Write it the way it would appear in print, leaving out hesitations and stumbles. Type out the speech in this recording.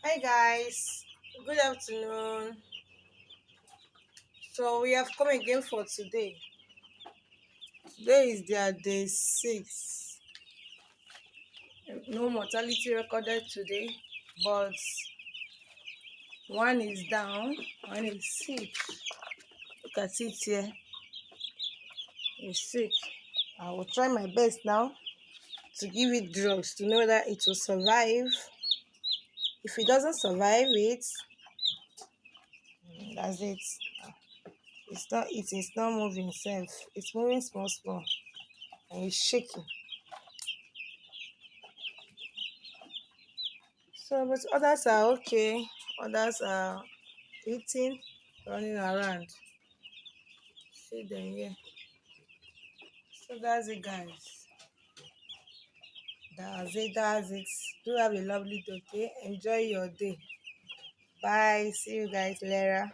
Hi guys, good afternoon. So we have come again for today. Today is their day 6. No mortality recorded today, but one is down, one is sick. Look at it here. He's sick. I will try my best now to give it drugs to know whether it will survive. If it doesn't survive it, that's it. It's not moving self. It's moving small small and it's shaking. So, but others are okay. Others are eating, running around. See them here. So that's it, guys. That's it. That's it. Do have a lovely day. Okay? Enjoy your day. Bye. See you guys later.